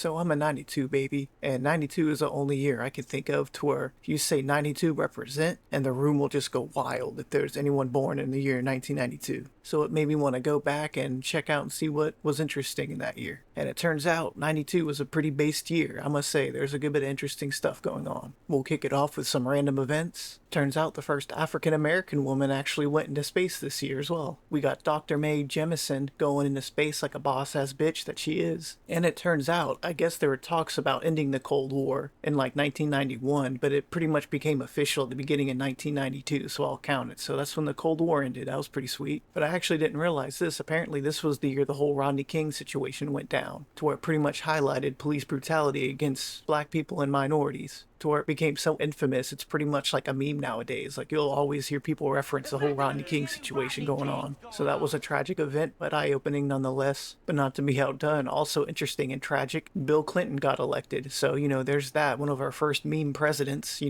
So I'm a 92 baby, and 92 is the only year I can think of to where you say 92 represent, and the room will just go wild if there's anyone born in the year 1992. So it made me want to go back and check out and see what was interesting in that year. And it turns out 92 was a pretty based year. I must say, there's a good bit of interesting stuff going on. We'll kick it off with some random events. Turns out the first African American woman actually went into space this year as well. We got Dr. Mae Jemison going into space like a boss ass bitch that she is. And it turns out, I guess there were talks about ending the Cold War in like 1991, but it pretty much became official at the beginning in 1992, so I'll count it. So that's when the Cold War ended. That was pretty sweet. But I actually didn't realize this. Apparently, this was the year the whole Rodney King situation went down, to where it pretty much highlighted police brutality against black people and minorities, to where it became so infamous, it's pretty much like a meme nowadays. Like, you'll always hear people reference the whole Rodney King situation going on. So that was a tragic event, but eye-opening nonetheless. But not to be outdone, also interesting and tragic, Bill Clinton got elected. So, there's that, one of our first meme presidents.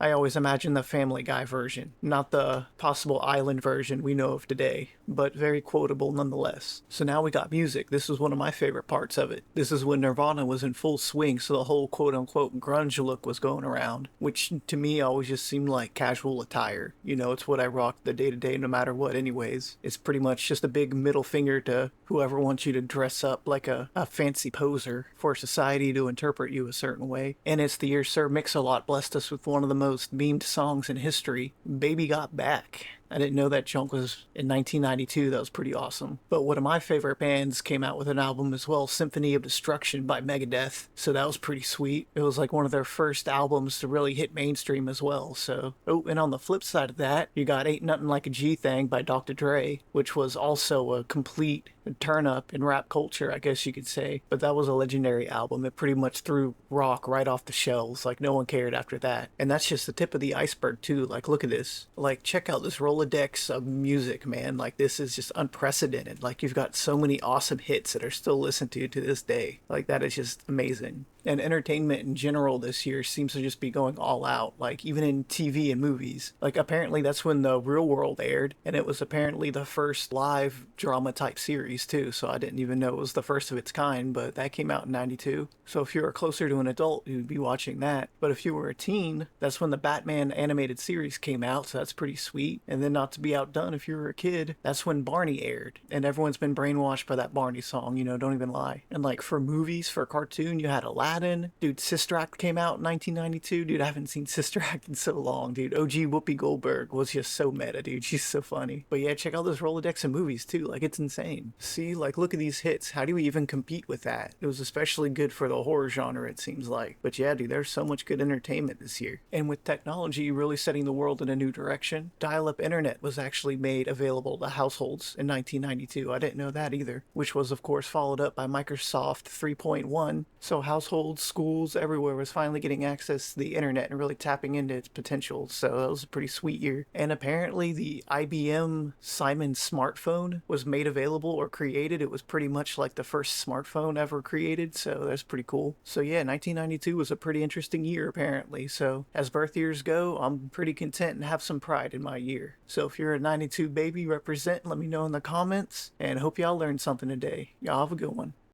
I always imagine the Family Guy version, not the possible island version we know of today, but very quotable nonetheless. So now we got music. This was one of my favorite parts of it. This is when Nirvana was in full swing, so the whole quote-unquote grunge look was going around, which to me always just seemed like casual attire. It's what I rock the day-to-day no matter what anyways. It's pretty much just a big middle finger to whoever wants you to dress up like a fancy poser for society to interpret you a certain way. And it's the year Sir Mix-a-Lot blessed us with one of the most memed songs in history, Baby Got Back. I didn't know that junk was in 1992. That was pretty awesome. But one of my favorite bands came out with an album as well, Symphony of Destruction by Megadeth. So that was pretty sweet. It was like one of their first albums to really hit mainstream as well. So, and on the flip side of that, you got Ain't Nothing Like a G-Thing by Dr. Dre, which was also a complete turn up in rap culture, I guess you could say. But that was a legendary album. It pretty much threw rock right off the shelves. Like, no one cared after that. And that's just the tip of the iceberg too. Like, look at this. Like, check out this Rolodex of music, man. Like, this is just unprecedented. Like, you've got so many awesome hits that are still listened to this day. Like, that is just amazing. And entertainment in general this year seems to just be going all out, like even in TV and movies. Like, apparently that's when The Real World aired, and it was apparently the first live drama type series too, so I didn't even know it was the first of its kind, but that came out in 92. So if you were closer to an adult, you'd be watching that. But if you were a teen, that's when the Batman animated series came out, so that's pretty sweet. And then, not to be outdone, if you were a kid, that's when Barney aired, and everyone's been brainwashed by that Barney song, don't even lie. And like, for movies, for cartoon, you had Aladdin. Dude, Sister Act came out in 1992. Dude, I haven't seen Sister Act in so long, dude. OG Whoopi Goldberg was just so meta, dude. She's so funny. But yeah, check out this Rolodex of movies too. Like, it's insane. See, like, look at these hits. How do we even compete with that? It was especially good for the horror genre, it seems like. But yeah, dude, there's so much good entertainment this year. And with technology really setting the world in a new direction, dial-up internet was actually made available to households in 1992. I didn't know that either. Which was, of course, followed up by Microsoft 3.1. So households, schools, everywhere was finally getting access to the internet and really tapping into its potential. So that was a pretty sweet year. And apparently the IBM Simon smartphone was made available or created. It was pretty much like the first smartphone ever created. So that's pretty cool. So yeah, 1992 was a pretty interesting year apparently. So as birth years go, I'm pretty content and have some pride in my year. So if you're a 92 baby, represent, let me know in the comments, and hope y'all learned something today. Y'all have a good one.